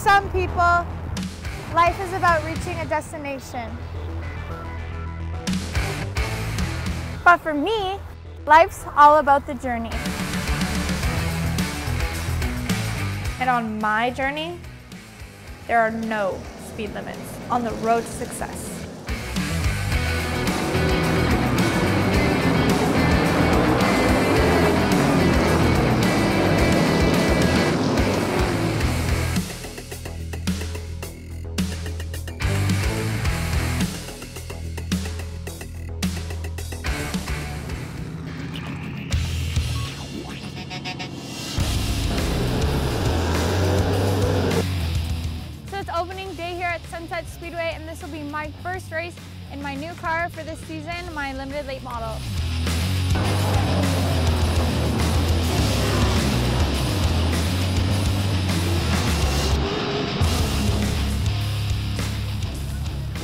some people, life is about reaching a destination. But for me, life's all about the journey. And on my journey, there are no speed limits on the road to success. Opening day here at Speedway, and this will be my first race in my new car for this season, my limited late model.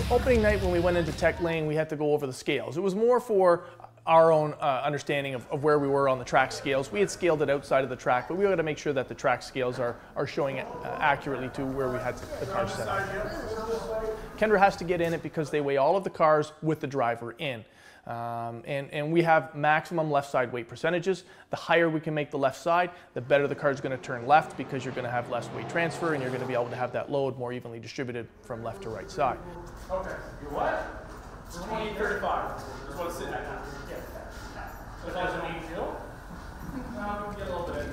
Opening night, when we went into tech lane, we had to go over the scales. It was more for our own understanding of where we were on the track scales. We had scaled it outside of the track, but we got to make sure that the track scales are showing it accurately to where we had the car set up. Kendra has to get in it because they weigh all of the cars with the driver in. And we have maximum left side weight percentages. The higher we can make the left side, the better the car is going to turn left, because you're going to have less weight transfer and you're going to be able to have that load more evenly distributed from left to right side. Okay, you're what? 2835. That's what it's sitting at now. Yeah. So that's an 8 hill? No, we can get a little bit.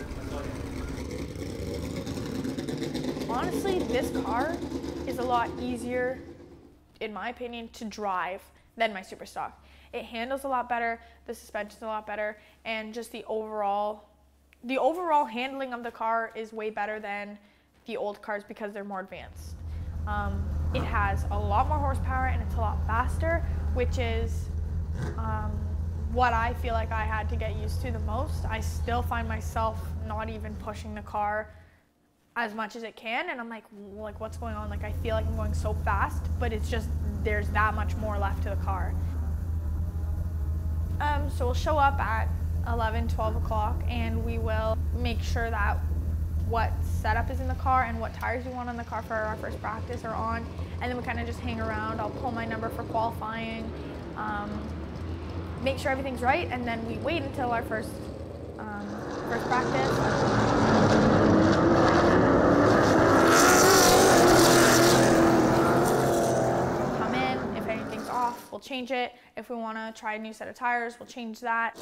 Honestly, this car is a lot easier, in my opinion, to drive than my super stock. It handles a lot better, the suspension's a lot better, and just the overall handling of the car is way better than the old cars because they're more advanced. It has a lot more horsepower and it's a lot faster, which is what I feel like I had to get used to the most. I still find myself not even pushing the car as much as it can, and I'm like what's going on? Like, I feel like I'm going so fast, but it's just there's that much more left to the car. So we'll show up at 11, 12 o'clock, and we will make sure that what setup is in the car and what tires we want on the car for our first practice are on, and then we kind of just hang around. I'll pull my number for qualifying, make sure everything's right, and then we wait until our first practice. We'll change it. If we want to try a new set of tires, we'll change that.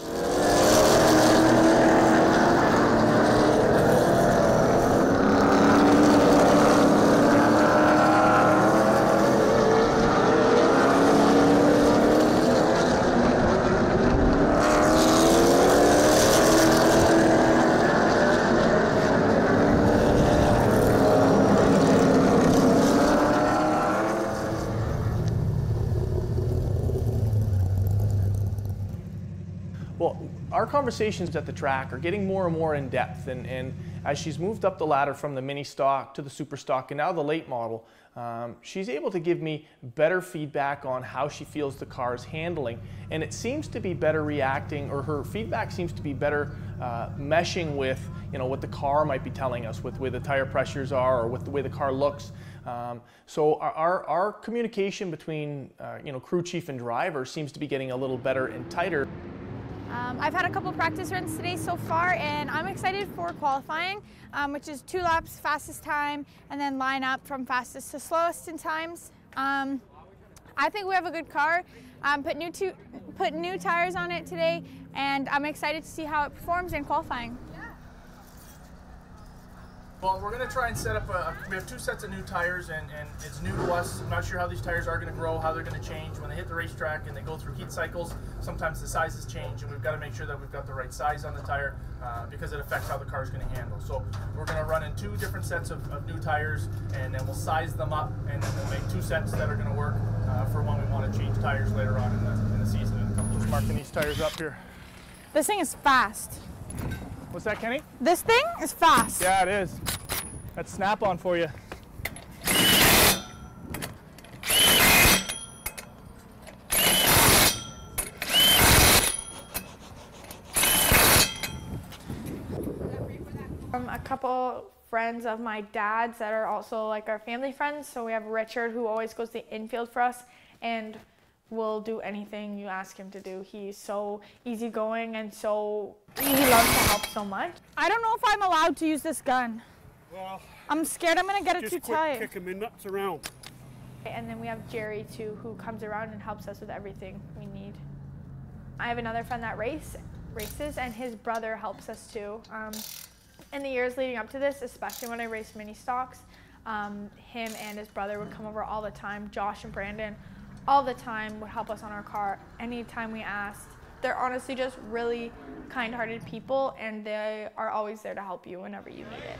Well, our conversations at the track are getting more and more in depth, and as she's moved up the ladder from the mini stock to the super stock and now the late model, she's able to give me better feedback on how she feels the car is handling, and it seems to be better reacting, or her feedback seems to be better meshing with what the car might be telling us, with where the tire pressures are or with the way the car looks. So our communication between crew chief and driver seems to be getting a little better and tighter. I've had a couple practice runs today so far, and I'm excited for qualifying, which is 2 laps, fastest time, and then line up from fastest to slowest in times. I think we have a good car. Put new tires on it today, and I'm excited to see how it performs in qualifying. Well, we're going to try and set up we have 2 sets of new tires, and it's new to us. I'm not sure how these tires are going to grow, how they're going to change. When they hit the racetrack and they go through heat cycles, sometimes the sizes change, and we've got to make sure that we've got the right size on the tire because it affects how the car is going to handle. So we're going to run in 2 different sets of new tires, and then we'll size them up, and then we'll make 2 sets that are going to work for when we want to change tires later on in the season. Just marking these tires up here. This thing is fast. What's that, Kenny? This thing is fast. Yeah, it is. That's snap-on for you. friends of my dad's that are also like our family friends. So we have Richard, who always goes to the infield for us and will do anything you ask him to do. He's so easygoing and so he loves to help so much. I don't know if I'm allowed to use this gun. Well, I'm scared I'm gonna get it too tight. Just kick him in nuts around. And then we have Jerry too, who comes around and helps us with everything we need. I have another friend that races, and his brother helps us too. In the years leading up to this, especially when I raced mini stocks, him and his brother would come over all the time. Josh and Brandon, all the time, would help us on our car anytime we asked. They're honestly just really kind-hearted people, and they are always there to help you whenever you need it.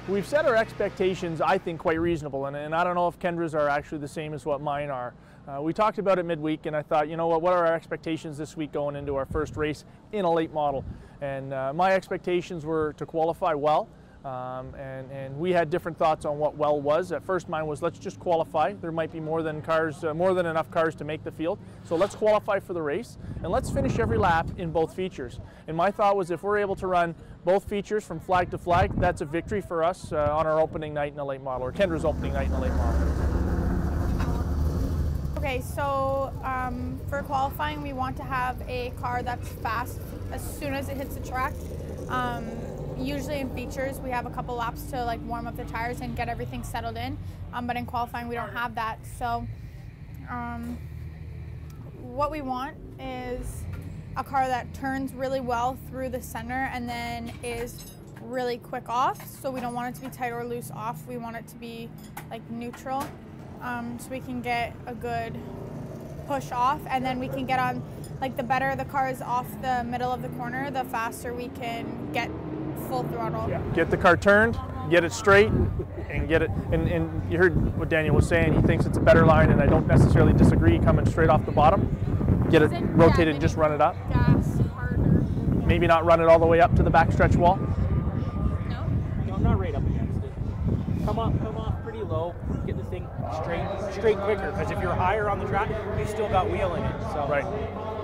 We've set our expectations, I think, quite reasonable, and I don't know if Kendra's are actually the same as what mine are. We talked about it midweek, and I thought, you know what are our expectations this week going into our first race in a late model? And my expectations were to qualify well, and we had different thoughts on what well was. At first, mine was let's just qualify. There might be more than enough cars to make the field, so let's qualify for the race, and let's finish every lap in both features. And my thought was if we're able to run both features from flag to flag, that's a victory for us on our opening night in a late model, or Kendra's opening night in a late model. Okay, so for qualifying, we want to have a car that's fast as soon as it hits the track. Usually in features, we have a couple laps to like warm up the tires and get everything settled in, but in qualifying, we don't have that. So what we want is a car that turns really well through the center and then is really quick off. So we don't want it to be tight or loose off. We want it to be like neutral, so we can get a good push off, and then we can get on, like the better the car is off the middle of the corner, the faster we can get full throttle. Yeah. Get the car turned, get it straight, and get it, and you heard what Daniel was saying, he thinks it's a better line, and I don't necessarily disagree, coming straight off the bottom. Get it rotated and just run it up. Gas harder. Maybe not run it all the way up to the backstretch wall. No, not right up against it. Come off pretty low, get the thing straight quicker, because if you're higher on the track, you still got wheel in it. So right.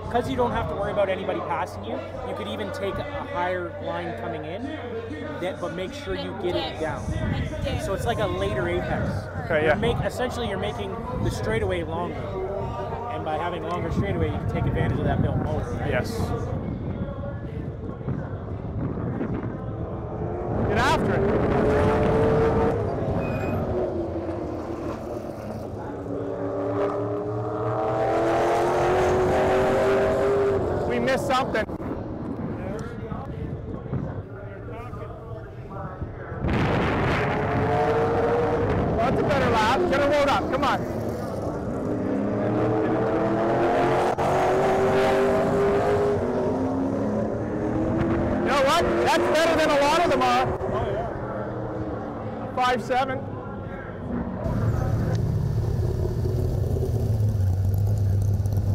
Because you don't have to worry about anybody passing you, you could even take a higher line coming in, but make sure you get it down. So it's like a later apex. Okay, yeah. Essentially, you're making the straightaway longer. And by having a longer straightaway, you can take advantage of that built motor, right? Yes. Get after it. We missed something. Well, that's a better lap. Get her rolled up. Come on. You know what? That's better than a lot of them are. Oh, yeah. 5.7.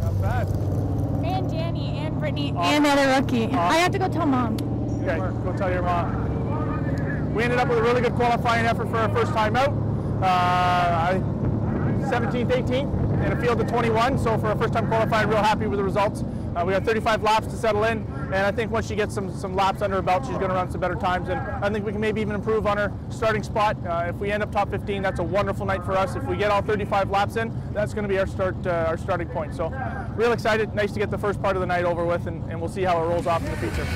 Not bad. And Danny and Brittany and the other rookie. I have to go tell Mom. Okay, go tell your mom. We ended up with a really good qualifying effort for our first time out. 17th, 18th in a field of 21. So for our first time qualifying, real happy with the results. We got 35 laps to settle in, and I think once she gets some laps under her belt, she's going to run some better times, and I think we can maybe even improve on her starting spot. If we end up top 15, that's a wonderful night for us. If we get all 35 laps in, that's going to be our starting point. So real excited. Nice to get the first part of the night over with, and we'll see how it rolls off in the future.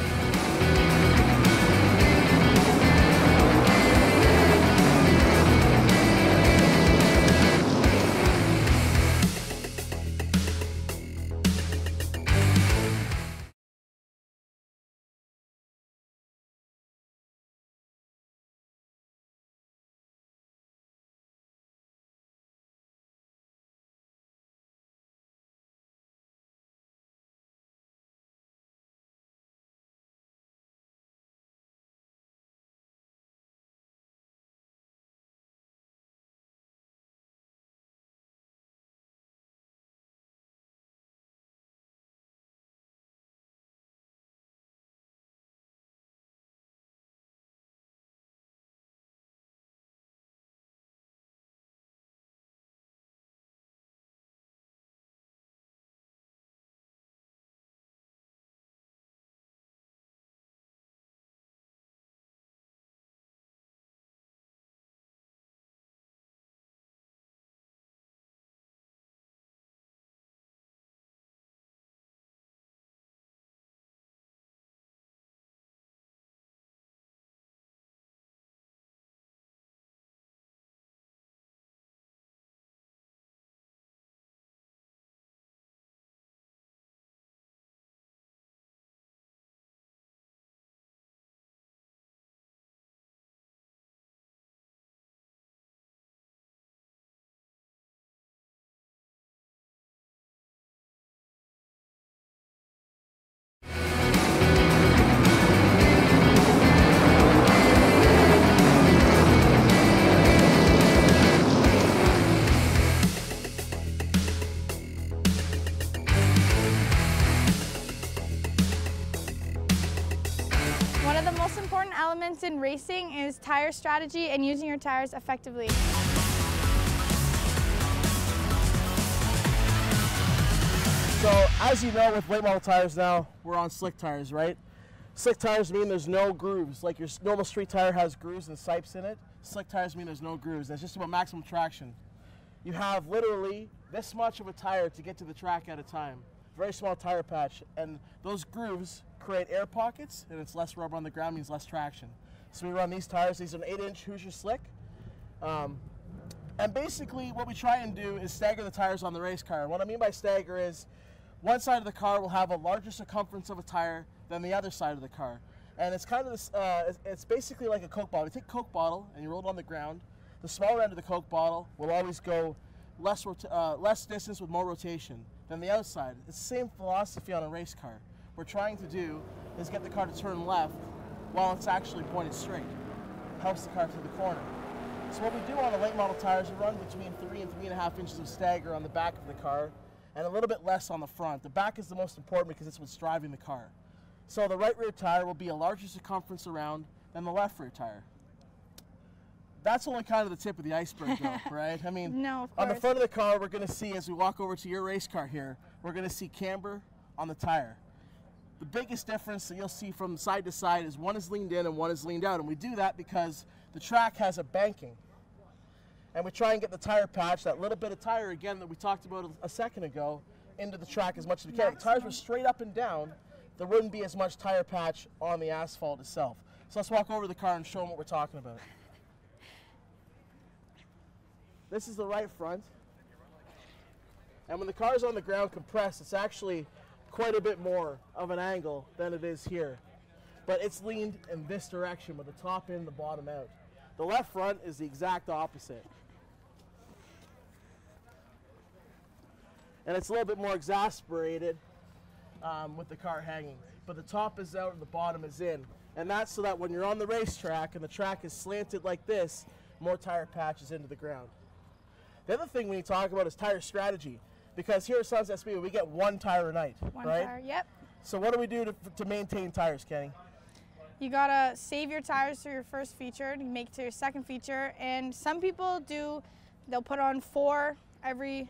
One of the most important elements in racing is tire strategy and using your tires effectively. So as you know, with late model tires now, we're on slick tires, right? Slick tires mean there's no grooves. Like your normal street tire has grooves and sipes in it. Slick tires mean there's no grooves. That's just about maximum traction. You have literally this much of a tire to get to the track at a time. Very small tire patch, and those grooves create air pockets, and it's less rubber on the ground, means less traction. So we run these tires. These are an 8-inch Hoosier Slick. And basically what we try and do is stagger the tires on the race car. What I mean by stagger is one side of the car will have a larger circumference of a tire than the other side of the car. And it's kind of this, it's basically like a Coke bottle. You take a Coke bottle and you roll it on the ground. The smaller end of the Coke bottle will always go less distance with more rotation than the outside. It's the same philosophy on a race car. What we're trying to do is get the car to turn left while it's actually pointed straight. Helps the car to the corner. So what we do on the late model tires, we run between 3 and 3.5 inches of stagger on the back of the car and a little bit less on the front. The back is the most important because it's what's driving the car. So the right rear tire will be a larger circumference around than the left rear tire. That's only kind of the tip of the iceberg though, right? I mean, No, of on the course. front of the car, we're gonna see, as we walk over to your race car here, we're gonna see camber on the tire. The biggest difference that you'll see from side to side is one is leaned in and one is leaned out. And we do that because the track has a banking. And we try and get the tire patch, that little bit of tire again that we talked about a second ago, into the track as much as we can. If the tires were straight up and down, there wouldn't be as much tire patch on the asphalt itself. So let's walk over to the car and show them what we're talking about. This is the right front. And when the car's on the ground compressed, it's actually quite a bit more of an angle than it is here. But it's leaned in this direction with the top in, the bottom out. The left front is the exact opposite. And it's a little bit more exasperated with the car hanging. But the top is out and the bottom is in. And that's so that when you're on the racetrack and the track is slanted like this, more tire patches into the ground. The other thing we need to talk about is tire strategy. Because here at Sunset Speedway, we get one tire a night, One right? tire, yep. So what do we do to maintain tires, Kenny? You gotta save your tires for your first feature, to make it to your second feature, and some people they'll put on 4 every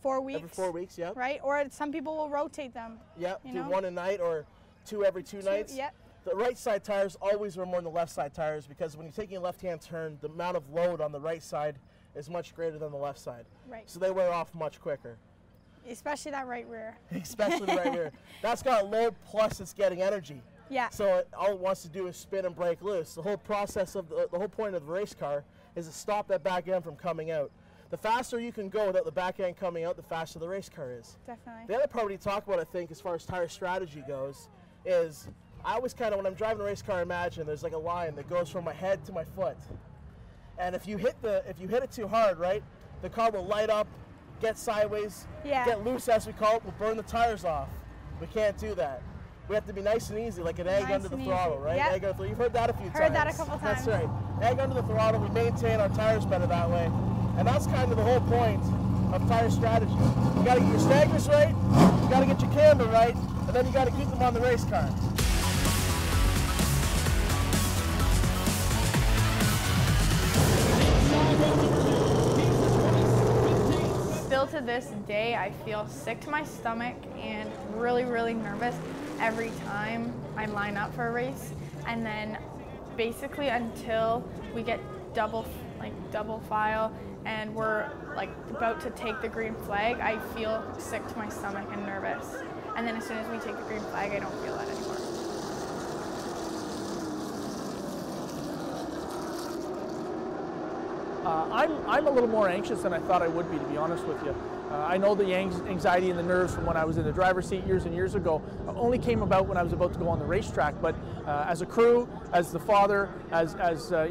4 weeks. Every 4 weeks, yep. Right? Or some people will rotate them. Yep, you do know? 1 a night or 2 every 2 nights. Yep. The right side tires always run more than the left side tires because when you're taking a left-hand turn, the amount of load on the right side is much greater than the left side. Right. So they wear off much quicker. Especially that right rear. Especially the right rear. That's got load plus it's getting energy. Yeah. So all it wants to do is spin and break loose. The whole process of the whole point of the race car is to stop that back end from coming out. The faster you can go without the back end coming out, the faster the race car is. Definitely. The other part we talk about, I think, as far as tire strategy goes, is I always kind of, when I'm driving a race car, imagine there's like a line that goes from my head to my foot. And if you hit it too hard, right, the car will light up, get sideways, Yeah. get loose as we call it, will burn the tires off. We can't do that. We have to be nice and easy, like an egg Nice under the and throttle, easy. right? Yep. Egg under the throttle. You've heard that a few times. Heard that a couple That's times. right. Egg under the throttle, we maintain our tires better that way. And that's kind of the whole point of tire strategy. You gotta get your staggers right, you gotta get your camber right, and then you gotta keep them on the race car. Still to this day, I feel sick to my stomach and really, really nervous every time I line up for a race. And then basically until we get double file and we're like about to take the green flag, I feel sick to my stomach and nervous. And then as soon as we take the green flag, I don't feel that anymore. I'm a little more anxious than I thought I would be to be honest with you. I know the anxiety and the nerves from when I was in the driver's seat years and years ago only came about when I was about to go on the racetrack. But as a crew, as the father, as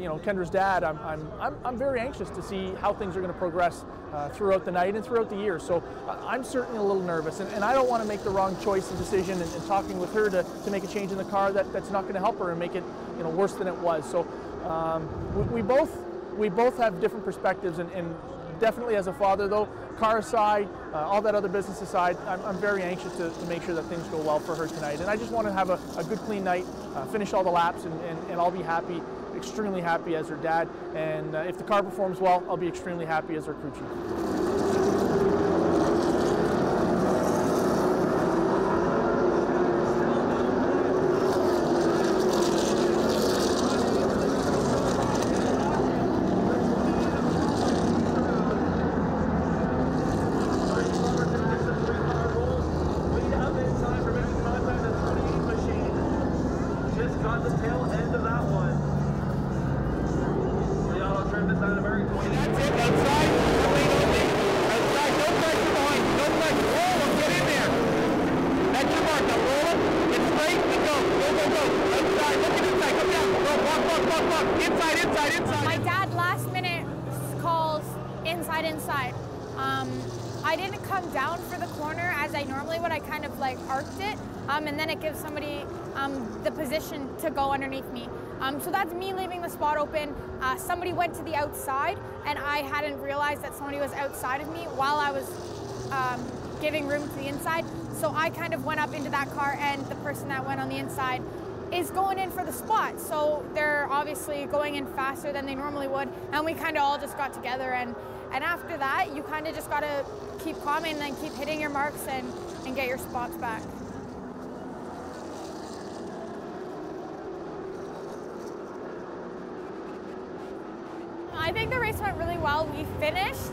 you know, Kendra's dad, I'm very anxious to see how things are going to progress throughout the night and throughout the year. So I'm certainly a little nervous, and I don't want to make the wrong choice and decision and talking with her to make a change in the car that's not going to help her and make it, you know, worse than it was. So we both have different perspectives and definitely as a father though, car aside, all that other business aside, I'm very anxious to make sure that things go well for her tonight. And I just want to have a good clean night, finish all the laps, and I'll be happy, extremely happy as her dad. And if the car performs well, I'll be extremely happy as her crew chief. My dad last minute calls inside. I didn't come down for the corner as I normally would. I kind of like arced it, and then it gives somebody the position to go underneath me. So that's me leaving the spot open. Somebody went to the outside, and I hadn't realized that somebody was outside of me while I was giving room to the inside. So I kind of went up into that car, and the person that went on the inside is going in for the spot. So they're obviously going in faster than they normally would, and we kind of all just got together. And after that, you kind of just got to keep calm and then keep hitting your marks and get your spots back. I think the race went really well. We finished.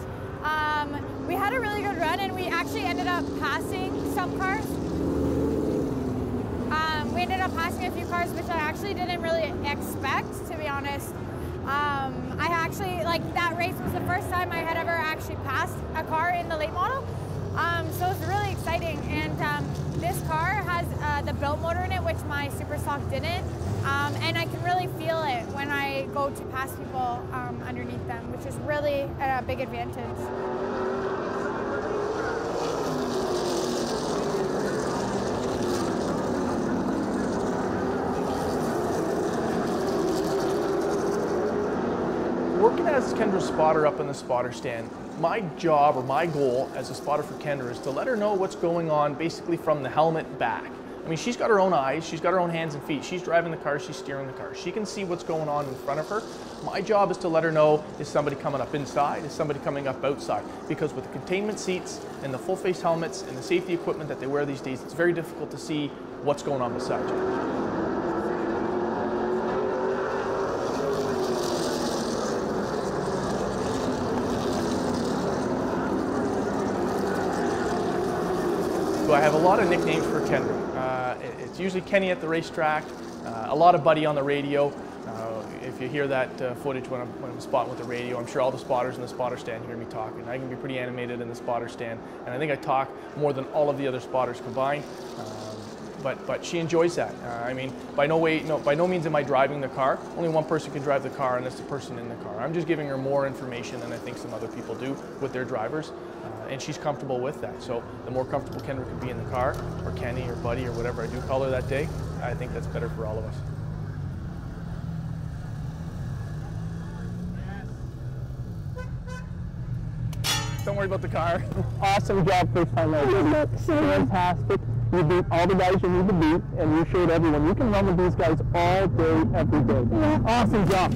We had a really good run, and we actually ended up passing some cars. We ended up passing a few cars, which I actually didn't really expect, to be honest. I actually, that race was the first time I had ever actually passed a car in the late model. So it was really exciting. And this car has the built motor in it, which my Super Stock didn't. And I can really feel it when I go to pass people underneath them, which is really a big advantage. Working as Kendra's spotter up in the spotter stand, my job or my goal as a spotter for Kendra is to let her know what's going on basically from the helmet back. I mean, she's got her own eyes, she's got her own hands and feet. She's driving the car, she's steering the car. She can see what's going on in front of her. My job is to let her know, is somebody coming up inside, is somebody coming up outside? Because with the containment seats and the full face helmets and the safety equipment that they wear these days, it's very difficult to see what's going on beside you. So I have a lot of nicknames for Kendra. It's usually Kenny at the racetrack, a lot of Buddy on the radio. If you hear that footage when I'm spotting with the radio, I'm sure all the spotters in the spotter stand hear me talking. I can be pretty animated in the spotter stand, and I think I talk more than all of the other spotters combined. But she enjoys that. I mean, by no means am I driving the car. Only one person can drive the car, and that's the person in the car. I'm just giving her more information than I think some other people do with their drivers, and she's comfortable with that. So the more comfortable Kendra can be in the car, or Kenny, or Buddy, or whatever I do call her that day, I think that's better for all of us. Don't worry about the car. Awesome job first time out. Fantastic. You beat all the guys you need to beat, and you showed everyone you can run with these guys all day, every day. Awesome job.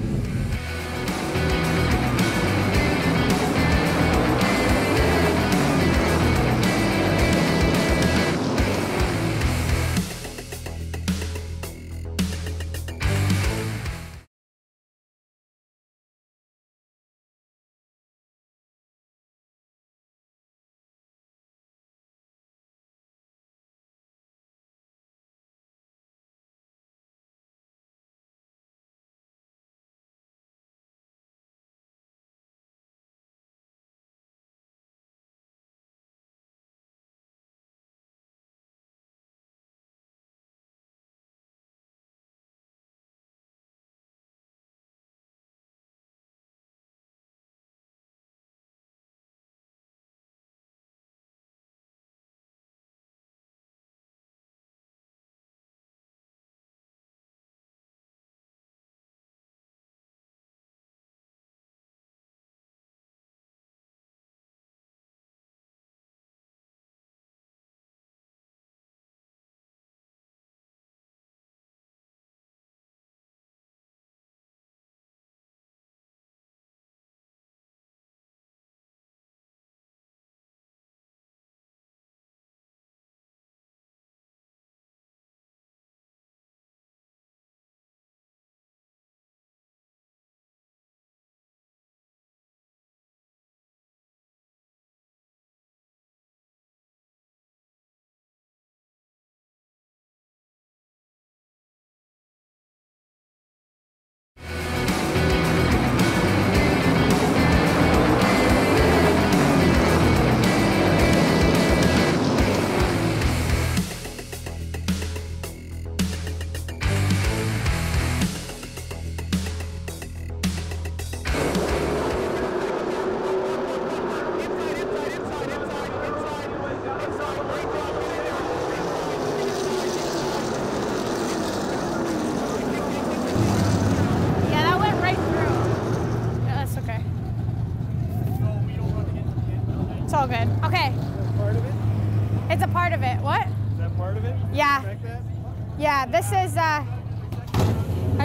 of it. What? Is that part of it? Yeah. Expect that? Yeah, this is, I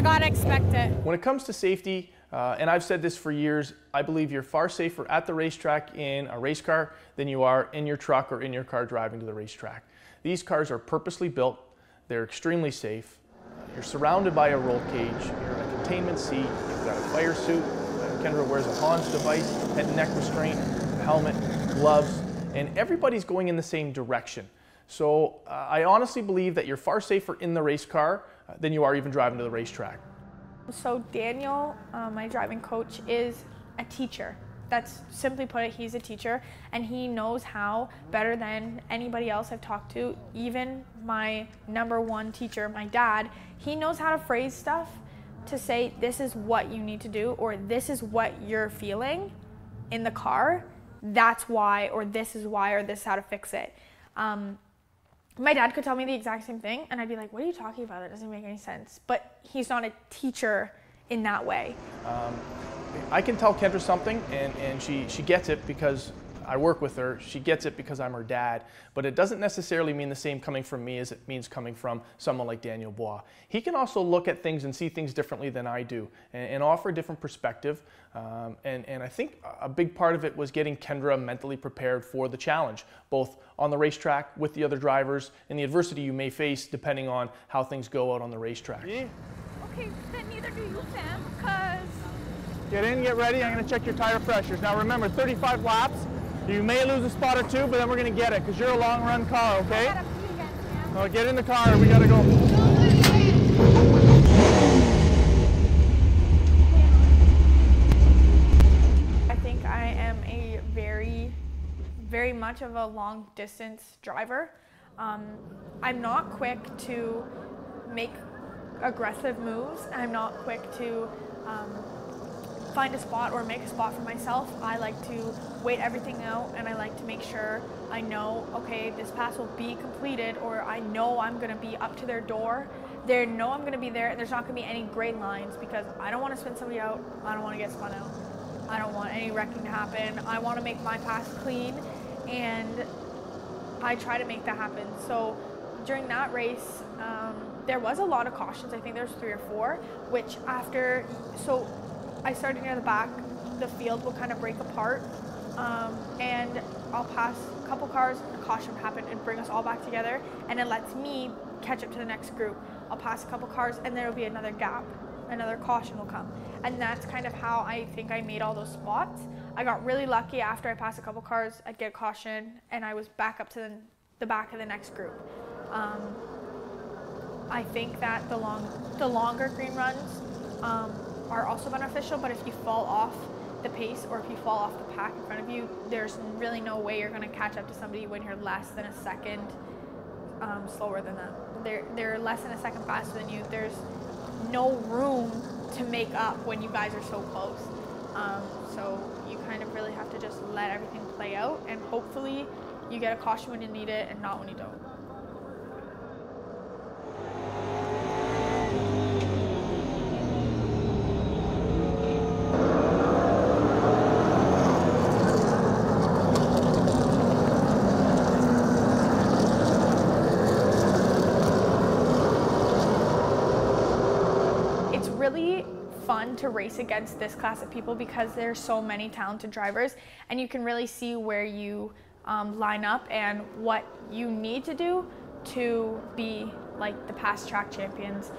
gotta expect it. When it comes to safety, and I've said this for years, I believe you're far safer at the racetrack in a race car than you are in your truck or in your car driving to the racetrack. These cars are purposely built. They're extremely safe. You're surrounded by a roll cage. You're in a containment seat. You've got a fire suit. Kendra wears a Hans device, head and neck restraint, helmet, gloves, and everybody's going in the same direction. So I honestly believe that you're far safer in the race car than you are even driving to the racetrack. So Daniel, my driving coach, is a teacher. That's simply put it, he's a teacher, and he knows how better than anybody else I've talked to, even my #1 teacher, my dad. He knows how to phrase stuff to say this is what you need to do, or this is what you're feeling in the car, that's why, or this is why, or this is how to fix it. My dad could tell me the exact same thing and I'd be like, what are you talking about? That doesn't make any sense. But he's not a teacher in that way. I can tell Kendra something and she gets it because I work with her. She gets it because I'm her dad, but it doesn't necessarily mean the same coming from me as it means coming from someone like Daniel Bois. He can also look at things and see things differently than I do and offer a different perspective. And I think a big part of it was getting Kendra mentally prepared for the challenge, both on the racetrack with the other drivers and the adversity you may face depending on how things go out on the racetrack. Okay, then neither do you, Sam, because... Get in, get ready. I'm going to check your tire pressures. Now remember, 35 laps. You may lose a spot or two, but then we're going to get it because you're a long run car, okay? Oh, get in the car. We got to go. I think I am a very much of a long distance driver. I'm not quick to make aggressive moves. I'm not quick to find a spot or make a spot for myself. I like to wait everything out and I like to make sure I know, okay, this pass will be completed, or I know I'm gonna be up to their door. They know I'm gonna be there and there's not gonna be any gray lines because I don't wanna spin somebody out. I don't wanna get spun out. I don't want any wrecking to happen. I wanna make my pass clean and I try to make that happen. So during that race, there was a lot of cautions. I think there's 3 or 4, which after, so I started near the back, the field will kind of break apart, and I'll pass a couple cars, a caution will happen and bring us all back together, and it lets me catch up to the next group. I'll pass a couple cars and there will be another gap, another caution will come. And that's kind of how I think I made all those spots. I got really lucky after I passed a couple cars, I'd get a caution and I was back up to the back of the next group. I think that the longer green runs, are also beneficial, but if you fall off the pace or if you fall off the pack in front of you, there's really no way you're going to catch up to somebody when you're less than a second slower than them. They're less than a second faster than you. There's no room to make up when you guys are so close. So you kind of really have to just let everything play out, and hopefully you get a caution when you need it and not when you don't. Really fun to race against this class of people because there's so many talented drivers and you can really see where you line up and what you need to do to be like the past track champions.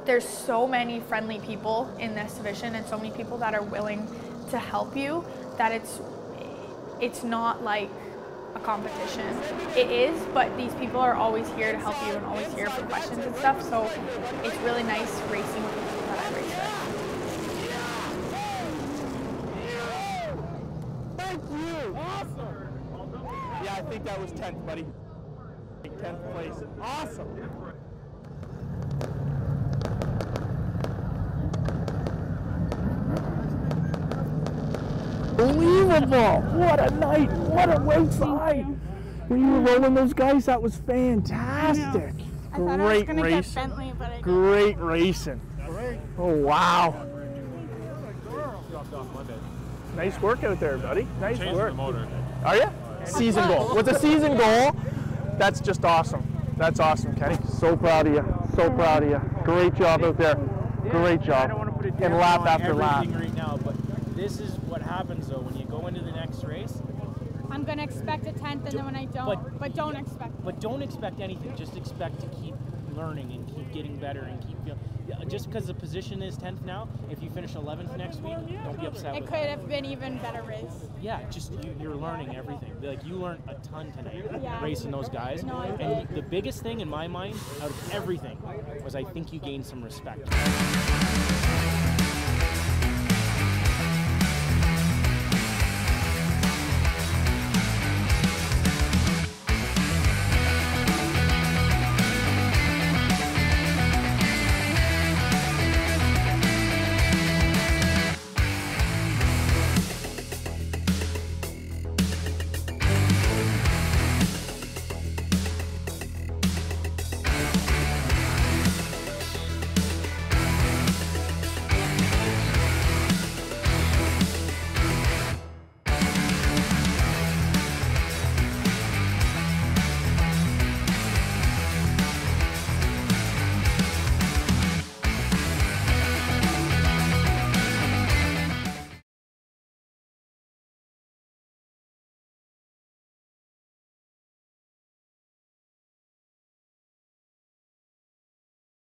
There's so many friendly people in this division and so many people that are willing to help you that it's not like a competition. It is, but these people are always here to help you and always here for questions and stuff, so it's really nice racing with the people that I race with. Thank you! Awesome! Yeah, I think that was 10th, buddy. 10th place. Awesome! Unbelievable! What a night! What a race night! When you were rolling those guys, that was fantastic. Great racing. Great racing. Oh wow! Nice work out there, buddy. Nice work. The motor. Are you? season goal. With a season goal, that's just awesome. That's awesome, Kenny. So proud of you. So proud of you. Great job out there. Great I job. don't want to put a And damper lap on after lap. everything right now, but this is what happens though when you go into the next race. I'm gonna expect a 10th, and then when I don't, but don't expect. But don't expect anything. Just expect to keep learning and keep getting better and keep feeling. Just because the position is 10th now, if you finish 11th next week, don't be upset It with could it. have been even better race. Yeah, just you're learning everything. Like you learned a ton tonight Yeah. racing those guys. No, I And did. the biggest thing in my mind out of everything was I think you gained some respect.